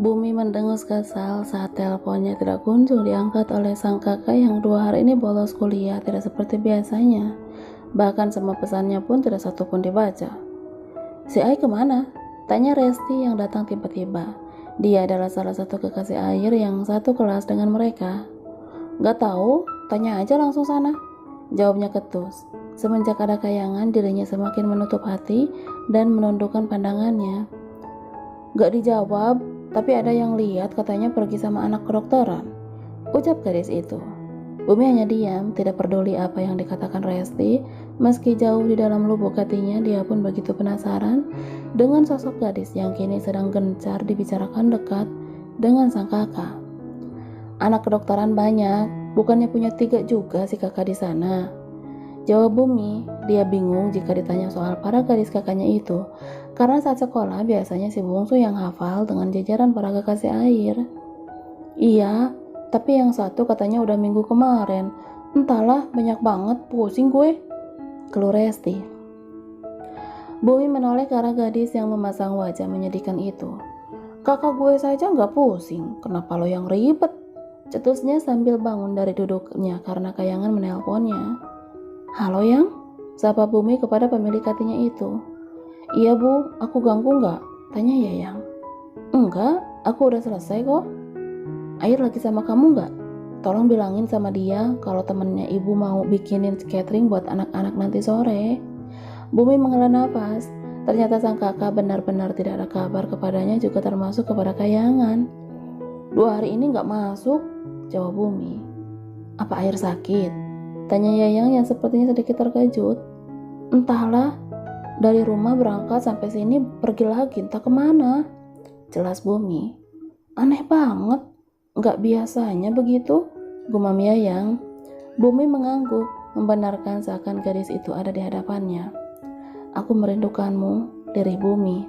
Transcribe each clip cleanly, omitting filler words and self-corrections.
Bumi mendengus kesal saat teleponnya tidak kunjung diangkat oleh sang kakak yang 2 hari ini bolos kuliah tidak seperti biasanya. Bahkan semua pesannya pun tidak satupun dibaca. "Si Ai kemana?" tanya Resti yang datang tiba-tiba. Dia adalah salah satu kekasih Air yang satu kelas dengan mereka. "Gak tahu, tanya aja langsung sana," jawabnya ketus. Semenjak ada Kayangan, dirinya semakin menutup hati dan menundukkan pandangannya. "Gak dijawab, tapi ada yang lihat katanya pergi sama anak kedokteran," ucap gadis itu. Bumi hanya diam, tidak peduli apa yang dikatakan Resti. Meski jauh di dalam lubuk hatinya, dia pun begitu penasaran dengan sosok gadis yang kini sedang gencar dibicarakan dekat dengan sang kakak. "Anak kedokteran banyak, bukannya punya 3 juga si kakak di sana?" jawab Bumi. Dia bingung jika ditanya soal para gadis kakaknya itu, karena saat sekolah biasanya si bungsu yang hafal dengan jajaran para kekasih Air. "Iya, tapi yang satu katanya udah minggu kemarin. Entahlah, banyak banget, pusing gue," keluh Resti. Bumi menoleh ke arah gadis yang memasang wajah menyedihkan itu. "Kakak gue saja nggak pusing, kenapa lo yang ribet?" cetusnya sambil bangun dari duduknya karena Kayangan menelponnya. "Halo Yang?" sapa Bumi kepada pemilik hatinya itu. "Iya Bu, aku ganggu nggak?" tanya Yayang. "Enggak, aku udah selesai kok." "Air lagi sama kamu nggak? Tolong bilangin sama dia kalau temennya ibu mau bikinin catering buat anak-anak nanti sore." Bumi menghela nafas. Ternyata sang kakak benar-benar tidak ada kabar kepadanya, juga termasuk kepada Kayangan. 2 hari ini nggak masuk," jawab Bumi. "Apa Air sakit?" tanya Yayang yang sepertinya sedikit terkejut. "Entahlah, dari rumah berangkat sampai sini pergi lagi entah kemana," jelas Bumi. "Aneh banget, nggak biasanya begitu," gumam Yayang. Bumi mengangguk, membenarkan seakan gadis itu ada di hadapannya. "Aku merindukanmu," dari Bumi.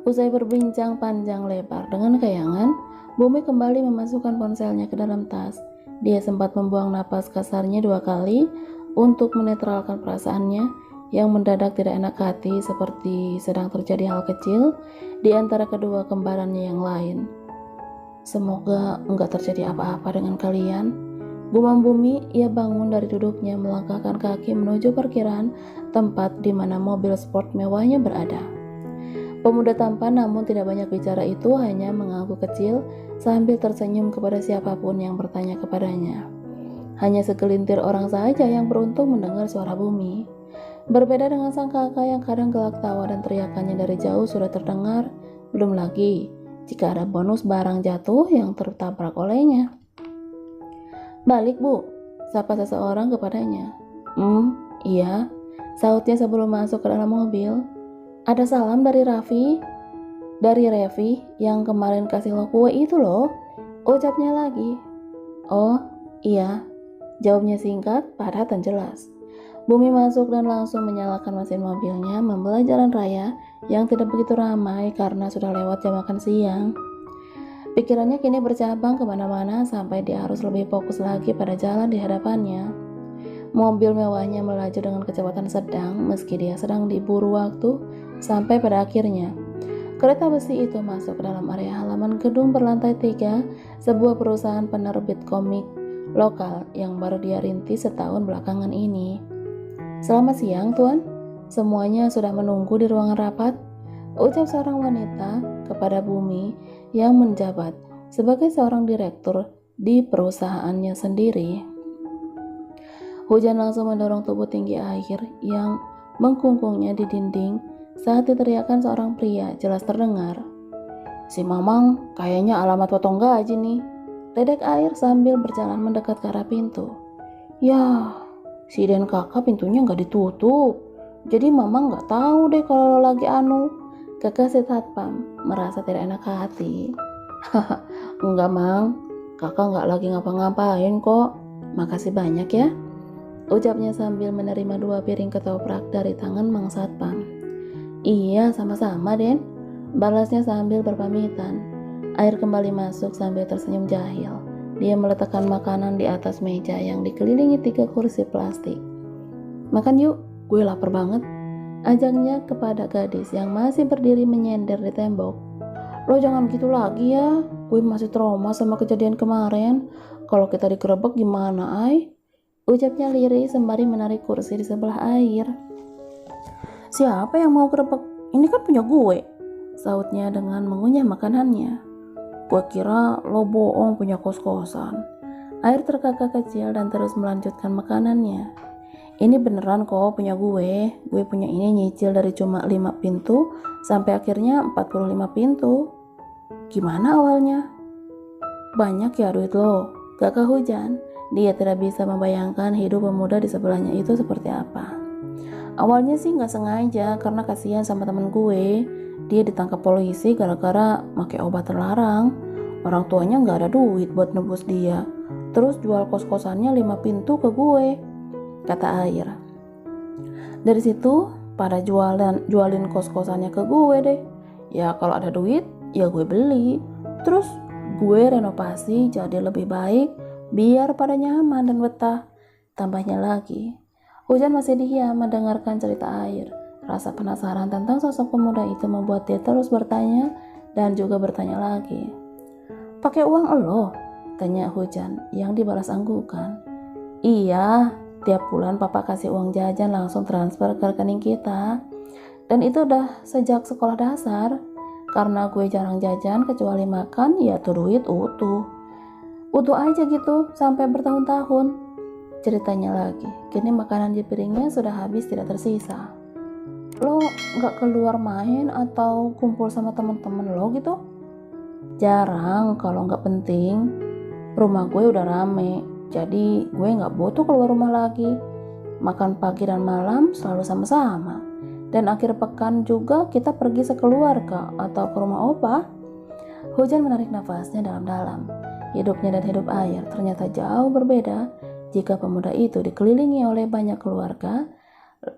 Usai berbincang panjang lebar dengan Kayangan, Bumi kembali memasukkan ponselnya ke dalam tas. Dia sempat membuang napas kasarnya 2 kali untuk menetralkan perasaannya yang mendadak tidak enak hati, seperti sedang terjadi hal kecil di antara kedua kembarannya yang lain. "Semoga enggak terjadi apa-apa dengan kalian," gumam Bumi. Ia bangun dari duduknya, melangkahkan kaki menuju parkiran tempat di mana mobil sport mewahnya berada. Pemuda tampan namun tidak banyak bicara itu hanya mengangguk kecil sambil tersenyum kepada siapapun yang bertanya kepadanya. Hanya segelintir orang saja yang beruntung mendengar suara Bumi. Berbeda dengan sang kakak yang kadang gelak tawa dan teriakannya dari jauh sudah terdengar, belum lagi jika ada bonus barang jatuh yang tertabrak olehnya. "Balik Bu," sapa seseorang kepadanya. Iya," sautnya sebelum masuk ke dalam mobil. "Ada salam dari Revi yang kemarin kasih lo kue itu loh," ucapnya lagi. "Oh iya," jawabnya singkat, padat dan jelas. Bumi masuk dan langsung menyalakan mesin mobilnya, membelah jalan raya yang tidak begitu ramai karena sudah lewat jam makan siang. Pikirannya kini bercabang kemana-mana sampai dia harus lebih fokus lagi pada jalan di hadapannya. Mobil mewahnya melaju dengan kecepatan sedang meski dia sedang diburu waktu. Sampai pada akhirnya, kereta besi itu masuk ke dalam area halaman gedung berlantai 3, sebuah perusahaan penerbit komik lokal yang baru dia rintis setahun belakangan ini. "Selamat siang, Tuan. Semuanya sudah menunggu di ruangan rapat," ucap seorang wanita kepada Bumi yang menjabat sebagai seorang direktur di perusahaannya sendiri. Hujan langsung mendorong tubuh tinggi Air yang mengkungkungnya di dinding saat diteriakkan seorang pria jelas terdengar. "Si Mamang kayaknya alamat potong gaji nih," dedek Air sambil berjalan mendekat ke arah pintu. "Ya, si Den kakak pintunya nggak ditutup, jadi Mamang nggak tahu deh kalau lo lagi anu," kekasih satpam merasa tidak enak hati. "Haha, enggak Mang, kakak nggak lagi ngapa-ngapain kok, makasih banyak ya," ucapnya sambil menerima 2 piring ketoprak dari tangan Mang Satpam. "Iya, sama-sama Den," balasnya sambil berpamitan. Air kembali masuk sambil tersenyum jahil. Dia meletakkan makanan di atas meja yang dikelilingi 3 kursi plastik. "Makan yuk, gue lapar banget," ajaknya kepada gadis yang masih berdiri menyender di tembok. Lo jangan gitu lagi ya, gue masih trauma sama kejadian kemarin. Kalau kita digerebek gimana, Ay? Ucapnya lirih sembari menarik kursi di sebelah air. Siapa yang mau gerebek? Ini kan punya gue, sautnya dengan mengunyah makanannya. Gue kira lo bohong punya kos-kosan. Air terkakak kecil dan terus melanjutkan makanannya. Ini beneran kok punya gue. Gue punya ini nyicil dari cuma 5 pintu sampai akhirnya 45 pintu. Gimana awalnya? Banyak ya duit lo. Gak kehujan. Dia tidak bisa membayangkan hidup pemuda di sebelahnya itu seperti apa. Awalnya sih gak sengaja karena kasihan sama temen gue. Dia ditangkap polisi gara-gara pakai obat terlarang. Orang tuanya gak ada duit buat nebus dia. Terus jual kos-kosannya 5 pintu ke gue, kata Air. Dari situ pada jualin kos-kosannya ke gue deh. Ya kalau ada duit ya gue beli. Terus gue renovasi jadi lebih baik biar pada nyaman dan betah. Tambahnya lagi, Hujan masih diam mendengarkan cerita Air. Rasa penasaran tentang sosok pemuda itu membuat dia terus bertanya dan juga bertanya lagi. Pakai uang lo? Tanya Hujan yang dibalas anggukan. Iya, tiap bulan papa kasih uang jajan langsung transfer ke rekening kita. Dan itu udah sejak sekolah dasar. Karena gue jarang jajan kecuali makan, ya tuh duit utuh. Utuh aja gitu sampai bertahun-tahun. Ceritanya lagi, kini makanan di piringnya sudah habis tidak tersisa. Lo gak keluar main atau kumpul sama temen-temen lo gitu? Jarang, kalau gak penting. Rumah gue udah rame, jadi gue gak butuh keluar rumah lagi. Makan pagi dan malam selalu sama-sama. Dan akhir pekan juga kita pergi sekeluarga atau ke rumah opa. Hujan menarik nafasnya dalam-dalam. Hidupnya dan hidup Air ternyata jauh berbeda. Jika pemuda itu dikelilingi oleh banyak keluarga,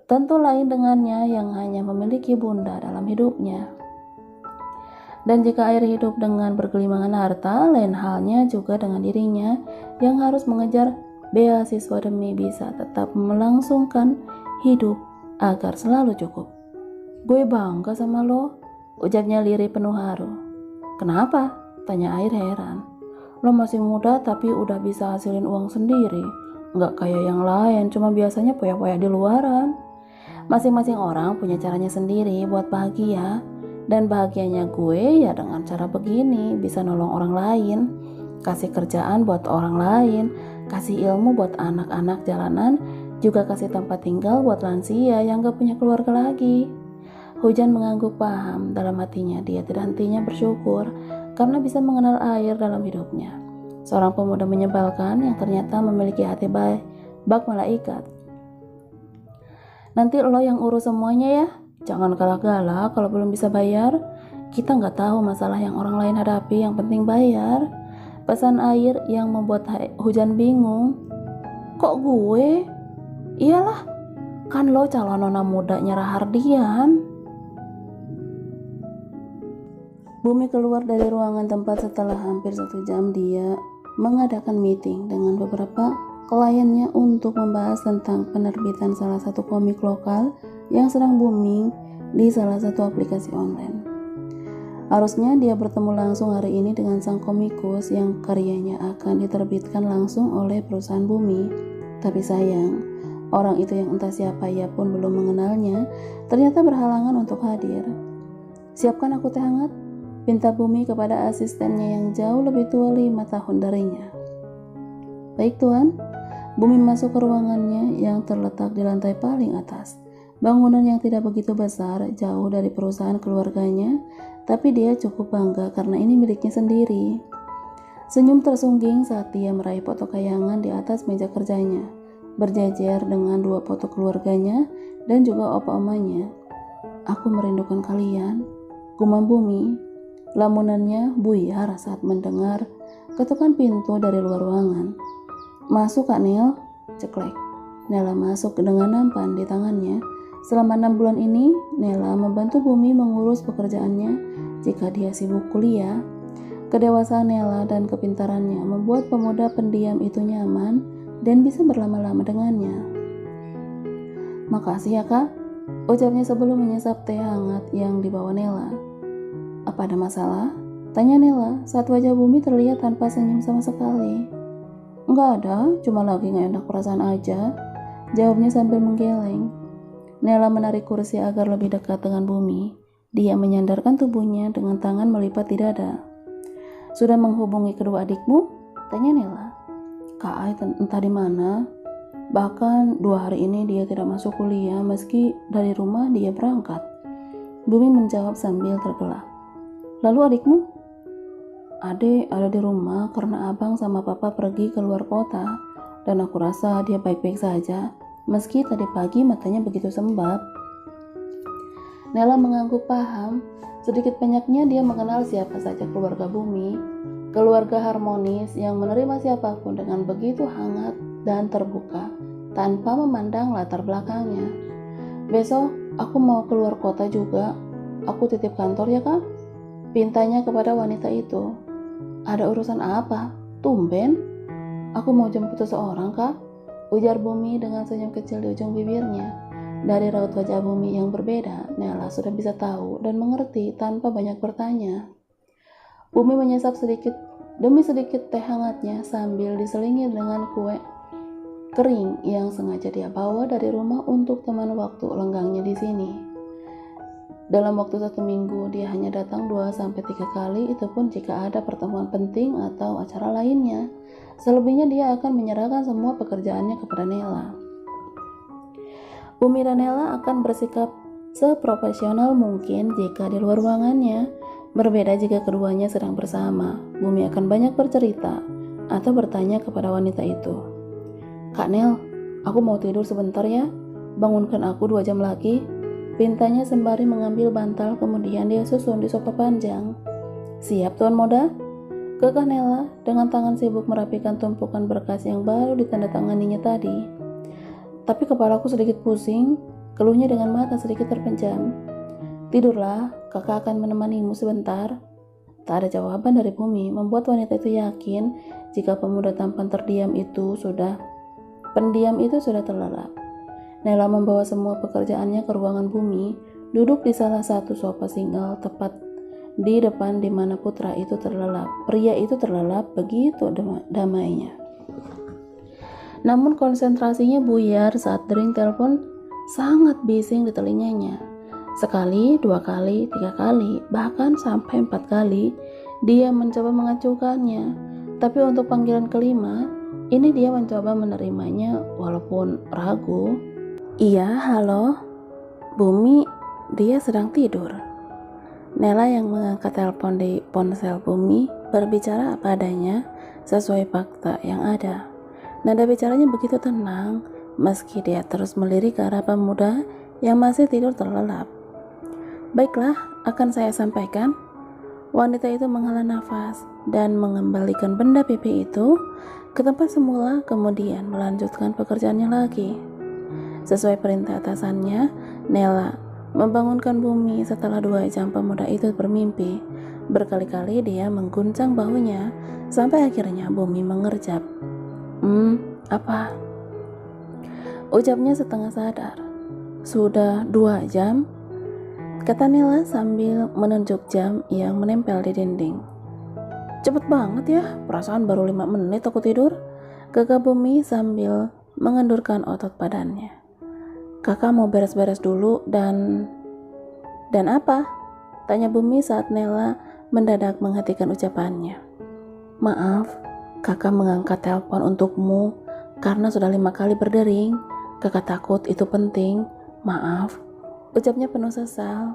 tentu lain dengannya yang hanya memiliki bunda dalam hidupnya. Dan jika Air hidup dengan bergelimangan harta, lain halnya juga dengan dirinya yang harus mengejar beasiswa demi bisa tetap melangsungkan hidup agar selalu cukup. Gue bangga sama lo, ucapnya lirih penuh haru. Kenapa? Tanya Air heran. Lo masih muda tapi udah bisa hasilin uang sendiri. Nggak kayak yang lain, cuma biasanya poya-poya di luaran. Masing-masing orang punya caranya sendiri buat bahagia. Dan bahagianya gue ya dengan cara begini, bisa nolong orang lain, kasih kerjaan buat orang lain, kasih ilmu buat anak-anak jalanan, juga kasih tempat tinggal buat lansia yang gak punya keluarga lagi. Hujan mengangguk paham dalam hatinya. Dia tidak hentinya bersyukur karena bisa mengenal Air dalam hidupnya. Seorang pemuda menyebalkan yang ternyata memiliki hati bak malaikat. Nanti lo yang urus semuanya ya. Jangan galak-galak kalau belum bisa bayar. Kita gak tahu masalah yang orang lain hadapi, yang penting bayar. Pesan Air yang membuat Hujan bingung. Kok gue? Iyalah, kan lo calon nona mudanya Rahardian. Bumi keluar dari ruangan tempat setelah hampir 1 jam dia mengadakan meeting dengan beberapa kliennya untuk membahas tentang penerbitan salah satu komik lokal yang sedang booming di salah satu aplikasi online. Harusnya dia bertemu langsung hari ini dengan sang komikus yang karyanya akan diterbitkan langsung oleh perusahaan Bumi. Tapi sayang, orang itu yang entah siapa ia pun belum mengenalnya, ternyata berhalangan untuk hadir. Siapkan aku teh hangat, pinta Bumi kepada asistennya yang jauh lebih tua 5 tahun darinya. Baik Tuan. Bumi masuk ke ruangannya yang terletak di lantai paling atas. Bangunan yang tidak begitu besar, jauh dari perusahaan keluarganya, tapi dia cukup bangga karena ini miliknya sendiri. Senyum tersungging saat dia meraih foto kayangan di atas meja kerjanya, berjejer dengan 2 foto keluarganya dan juga opa-omanya. Aku merindukan kalian, gumam Bumi. Lamunannya buyar saat mendengar ketukan pintu dari luar ruangan. Masuk Kak Nel, ceklek. Nela masuk dengan nampan di tangannya. Selama 6 bulan ini, Nela membantu Bumi mengurus pekerjaannya jika dia sibuk kuliah. Kedewasaan Nela dan kepintarannya membuat pemuda pendiam itu nyaman dan bisa berlama-lama dengannya. Makasih ya Kak, ucapnya sebelum menyesap teh hangat yang dibawa Nela. Apa ada masalah? Tanya Nela saat wajah Bumi terlihat tanpa senyum sama sekali. Enggak ada, cuma lagi gak enak perasaan aja, jawabnya sambil menggeleng. Nela menarik kursi agar lebih dekat dengan Bumi. Dia menyandarkan tubuhnya dengan tangan melipat di dada. Sudah menghubungi kedua adikmu? Tanya Nela. Kak Ai entah di mana. Bahkan 2 hari ini dia tidak masuk kuliah meski dari rumah dia berangkat. Bumi menjawab sambil tergelak. Lalu adikmu? Adek ada di rumah karena abang sama papa pergi keluar kota dan aku rasa dia baik-baik saja meski tadi pagi matanya begitu sembab. Nela mengangguk paham. Sedikit banyaknya dia mengenal siapa saja keluarga Bumi, keluarga harmonis yang menerima siapapun dengan begitu hangat dan terbuka tanpa memandang latar belakangnya. Besok aku mau keluar kota juga, aku titip kantor ya kak? Pintanya kepada wanita itu. Ada urusan apa? Tumben? Aku mau jemput seseorang kak? Ujar Bumi dengan senyum kecil di ujung bibirnya. Dari raut wajah Bumi yang berbeda, Nela sudah bisa tahu dan mengerti tanpa banyak bertanya. Bumi menyesap sedikit demi sedikit teh hangatnya sambil diselingi dengan kue kering yang sengaja dia bawa dari rumah untuk teman waktu lenggangnya di sini. Dalam waktu 1 minggu dia hanya datang 2-3 kali, itu pun jika ada pertemuan penting atau acara lainnya. Selebihnya dia akan menyerahkan semua pekerjaannya kepada Nela. Bumi dan Nela akan bersikap seprofesional mungkin jika di luar ruangannya. Berbeda jika keduanya sedang bersama. Bumi akan banyak bercerita atau bertanya kepada wanita itu. Kak Nel, aku mau tidur sebentar ya. Bangunkan aku 2 jam lagi. Pintanya sembari mengambil bantal, kemudian dia susun di sofa panjang. Siap Tuan Moda? Kekeh Nela dengan tangan sibuk merapikan tumpukan berkas yang baru ditandatanganinya tadi. Tapi kepalaku sedikit pusing, keluhnya dengan mata sedikit terpejam. Tidurlah, kakak akan menemanimu sebentar. Tak ada jawaban dari Bumi, membuat wanita itu yakin jika pemuda tampan pendiam itu sudah terlelap. Nela membawa semua pekerjaannya ke ruangan Bumi, duduk di salah satu sofa single tepat di depan di mana putra itu terlelap. Pria itu terlelap begitu damainya. Namun konsentrasinya buyar saat dering telepon sangat bising di telinganya. Sekali, 2 kali, 3 kali, bahkan sampai 4 kali dia mencoba mengacuhkannya. Tapi untuk panggilan kelima, ini dia mencoba menerimanya walaupun ragu. Iya, halo. Bumi, dia sedang tidur. Nela yang mengangkat telepon di ponsel Bumi berbicara apa adanya sesuai fakta yang ada. Nada bicaranya begitu tenang meski dia terus melirik ke arah pemuda yang masih tidur terlelap. Baiklah, akan saya sampaikan. Wanita itu menghela nafas dan mengembalikan benda pipi itu ke tempat semula, kemudian melanjutkan pekerjaannya lagi. Sesuai perintah atasannya, Nela membangunkan Bumi setelah 2 jam pemuda itu bermimpi. Berkali-kali dia mengguncang bahunya sampai akhirnya Bumi mengerjap. Apa? Ucapnya setengah sadar. Sudah 2 jam? Kata Nela sambil menunjuk jam yang menempel di dinding. Cepet banget ya, perasaan baru 5 menit aku tidur. Kekeh Bumi sambil mengendurkan otot badannya. Kakak mau beres-beres dulu dan apa? Tanya Bumi saat Nela mendadak menghentikan ucapannya. Maaf, kakak mengangkat telepon untukmu karena sudah 5 kali berdering. Kakak takut itu penting. Maaf, ucapnya penuh sesal.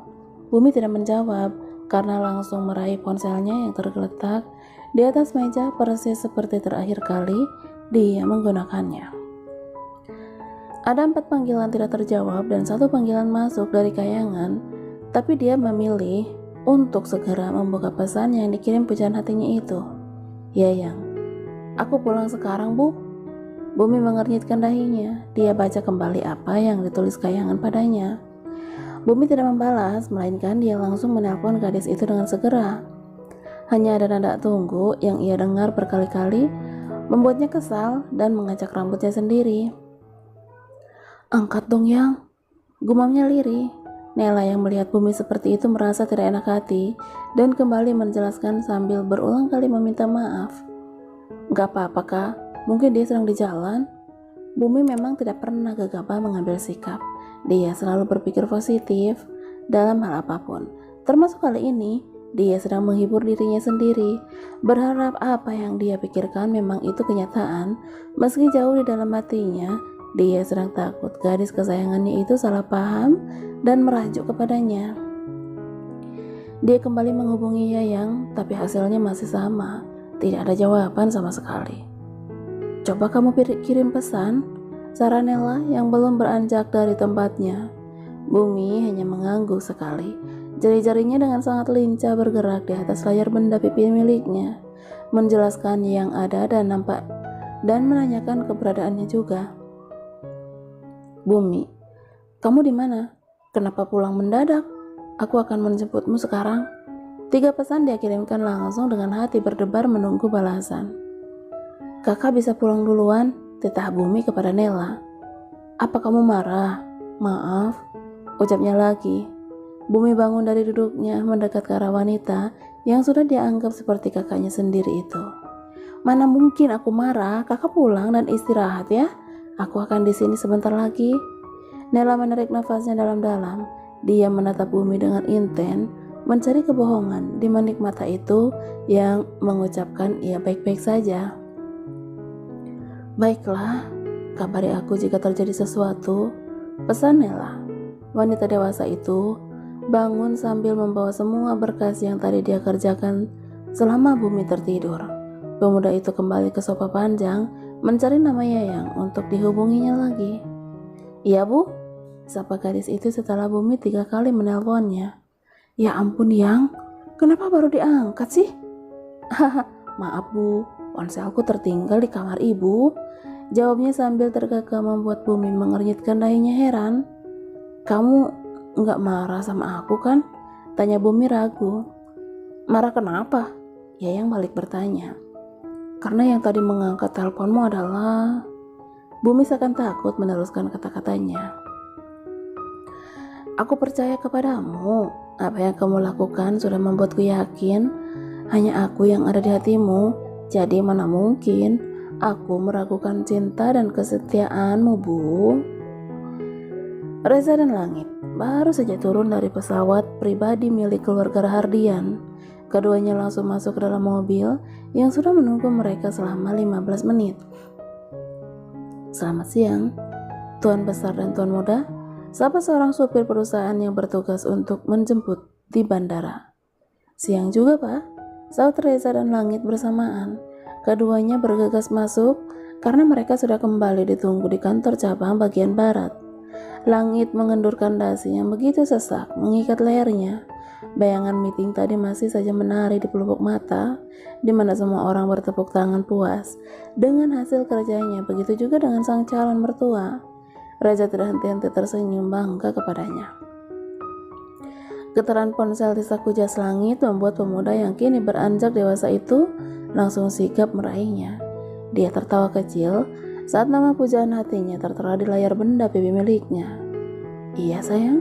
Bumi tidak menjawab karena langsung meraih ponselnya yang tergeletak di atas meja persis seperti terakhir kali dia menggunakannya. Ada 4 panggilan tidak terjawab dan 1 panggilan masuk dari kayangan, tapi dia memilih untuk segera membuka pesan yang dikirim pujaan hatinya itu. Yayang, aku pulang sekarang bu. Bumi mengernyitkan dahinya. Dia baca kembali apa yang ditulis kayangan padanya. Bumi tidak membalas, melainkan dia langsung menelpon gadis itu dengan segera. Hanya ada nada tunggu yang ia dengar berkali-kali, membuatnya kesal dan mengacak rambutnya sendiri. Angkat dong yang, gumamnya lirih. Nela yang melihat Bumi seperti itu merasa tidak enak hati dan kembali menjelaskan sambil berulang kali meminta maaf. Gak apa-apa kak, mungkin dia sedang di jalan. Bumi memang tidak pernah gegabah mengambil sikap. Dia selalu berpikir positif dalam hal apapun. Termasuk kali ini, dia sedang menghibur dirinya sendiri, berharap apa yang dia pikirkan memang itu kenyataan, meski jauh di dalam hatinya. Dia sedang takut gadis kesayangannya itu salah paham dan merajuk kepadanya. Dia kembali menghubungi Yayang, tapi hasilnya masih sama. Tidak ada jawaban sama sekali. Coba kamu kirim pesan, saran Nela yang belum beranjak dari tempatnya. Bumi hanya mengangguk sekali. Jari-jarinya dengan sangat lincah bergerak di atas layar benda pipi miliknya, menjelaskan yang ada dan nampak dan menanyakan keberadaannya juga. Bumi, kamu di mana? Kenapa pulang mendadak? Aku akan menjemputmu sekarang. 3 pesan dia kirimkan langsung dengan hati berdebar menunggu balasan. Kakak bisa pulang duluan, titah Bumi kepada Nela. Apa kamu marah? Maaf, ucapnya lagi. Bumi bangun dari duduknya mendekat ke arah wanita yang sudah dianggap seperti kakaknya sendiri itu. Mana mungkin aku marah, kakak pulang dan istirahat ya. Aku akan di sini sebentar lagi. Nela menarik nafasnya dalam-dalam. Dia menatap Bumi dengan intens, mencari kebohongan di manik mata itu yang mengucapkan ia baik-baik saja. Baiklah, kabari aku jika terjadi sesuatu, pesan Nela. Wanita dewasa itu bangun sambil membawa semua berkas yang tadi dia kerjakan selama Bumi tertidur. Pemuda itu kembali ke sofa panjang mencari nama Yayang untuk dihubunginya lagi. Iya bu, sapa gadis itu setelah Bumi 3 kali menelponnya. Ya ampun Yang, kenapa baru diangkat sih? Haha, maaf bu, ponselku tertinggal di kamar ibu. Jawabnya sambil tergagap membuat Bumi mengernyitkan dahinya heran. Kamu gak marah sama aku kan? Tanya Bumi ragu. Marah kenapa? Yayang balik bertanya. Karena yang tadi mengangkat teleponmu adalah... Bumi seakan takut meneruskan kata-katanya. Aku percaya kepadamu. Apa yang kamu lakukan sudah membuatku yakin hanya aku yang ada di hatimu. Jadi mana mungkin aku meragukan cinta dan kesetiaanmu, Bu. Reza dan Langit baru saja turun dari pesawat pribadi milik keluarga Rahardian. Keduanya langsung masuk ke dalam mobil yang sudah menunggu mereka selama 15 menit. Selamat siang, Tuan Besar dan Tuan Muda, sapa seorang supir perusahaan yang bertugas untuk menjemput di bandara. Siang juga Pak, saut Reza dan Langit bersamaan. Keduanya bergegas masuk karena mereka sudah kembali ditunggu di kantor cabang bagian barat. Langit mengendurkan dasi yang begitu sesak mengikat lehernya. Bayangan meeting tadi masih saja menari di pelupuk mata, di mana semua orang bertepuk tangan puas dengan hasil kerjanya. Begitu juga dengan sang calon mertua. Reza tidak henti-henti tersenyum bangga kepadanya. Getaran ponsel di saku jas Langit membuat pemuda yang kini beranjak dewasa itu langsung sigap meraihnya. Dia tertawa kecil saat nama pujaan hatinya tertera di layar benda pipi miliknya. Iya sayang,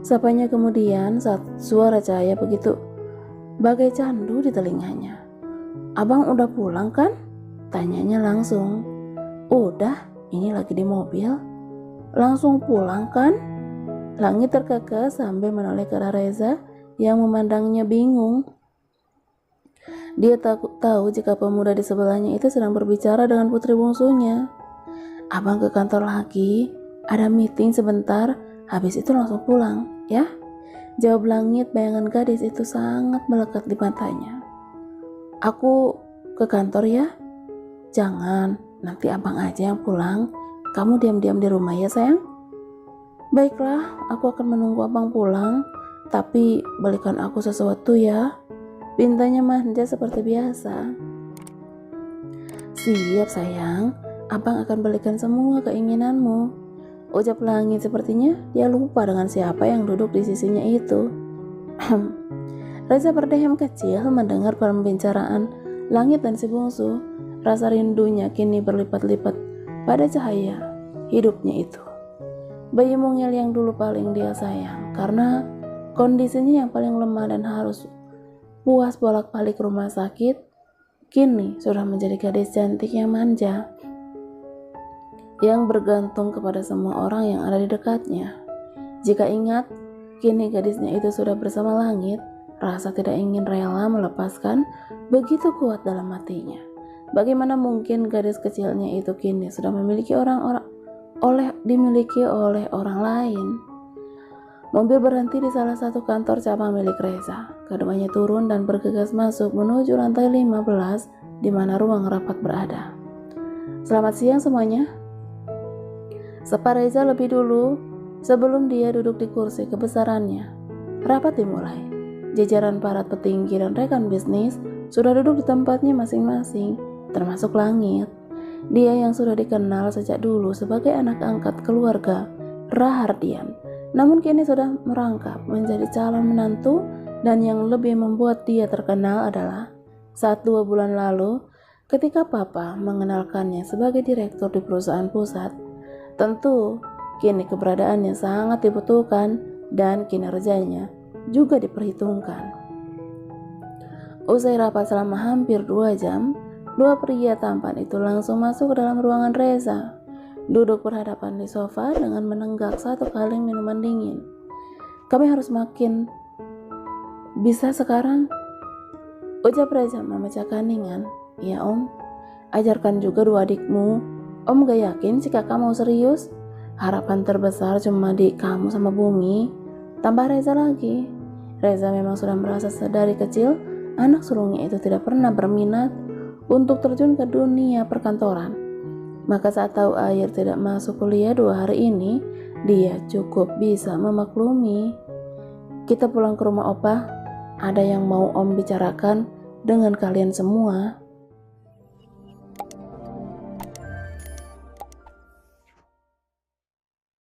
sapanya kemudian saat suara cahaya begitu bagai candu di telinganya. Abang udah pulang kan? Tanyanya langsung. Udah, ini lagi di mobil. Langsung pulang kan? Langit terkekeh sambil menoleh ke arah Reza yang memandangnya bingung. Dia tahu jika pemuda di sebelahnya itu sedang berbicara dengan putri bungsunya. Abang ke kantor lagi, ada meeting sebentar, habis itu langsung pulang, ya? Jawab Langit. Bayangan gadis itu sangat melekat di matanya. Aku ke kantor ya? Jangan, nanti abang aja yang pulang. Kamu diam-diam di rumah ya sayang? Baiklah, aku akan menunggu abang pulang, tapi belikan aku sesuatu ya. Pintanya manja seperti biasa. Siap sayang, abang akan belikan semua keinginanmu, ucap Langit. Sepertinya dia lupa dengan siapa yang duduk di sisinya itu. Reza berdehem kecil mendengar pembicaraan Langit dan si bungsu. Rasa rindunya kini berlipat-lipat pada cahaya hidupnya itu. Bayi mungil yang dulu paling dia sayang karena kondisinya yang paling lemah dan harus puas bolak-balik rumah sakit, kini sudah menjadi gadis cantik yang manja, yang bergantung kepada semua orang yang ada di dekatnya. Jika ingat, kini gadisnya itu sudah bersama langit, rasa tidak ingin rela melepaskan begitu kuat dalam hatinya. Bagaimana mungkin gadis kecilnya itu kini sudah dimiliki oleh orang lain? Mobil berhenti di salah satu kantor cabang milik Reza. Keduanya turun dan bergegas masuk menuju lantai 15 di mana ruang rapat berada. Selamat siang semuanya. Sapa Reza lebih dulu sebelum dia duduk di kursi kebesarannya. Rapat dimulai. Jajaran para petinggi dan rekan bisnis sudah duduk di tempatnya masing-masing, termasuk Langit. Dia yang sudah dikenal sejak dulu sebagai anak angkat keluarga Rahardian, namun kini sudah merangkap menjadi calon menantu, dan yang lebih membuat dia terkenal adalah saat 2 bulan lalu ketika Papa mengenalkannya sebagai direktur di perusahaan pusat. Tentu kini keberadaannya sangat dibutuhkan dan kinerjanya juga diperhitungkan. Usai rapat selama hampir 2 jam, 2 pria tampan itu langsung masuk ke dalam ruangan Reza. Duduk berhadapan di sofa dengan menenggak satu kaleng minuman dingin. Kami harus makin bisa sekarang, ucap Reza memecah keheningan. Ya Om, ajarkan juga 2 adikmu. Om gak yakin jika kamu serius. Harapan terbesar cuma di kamu sama Bumi, tambah Reza lagi. Reza memang sudah merasa dari kecil anak sulungnya itu tidak pernah berminat untuk terjun ke dunia perkantoran. Maka saat tahu Air tidak masuk kuliah 2 hari ini, dia cukup bisa memaklumi. Kita pulang ke rumah Opa, ada yang mau Om bicarakan dengan kalian semua.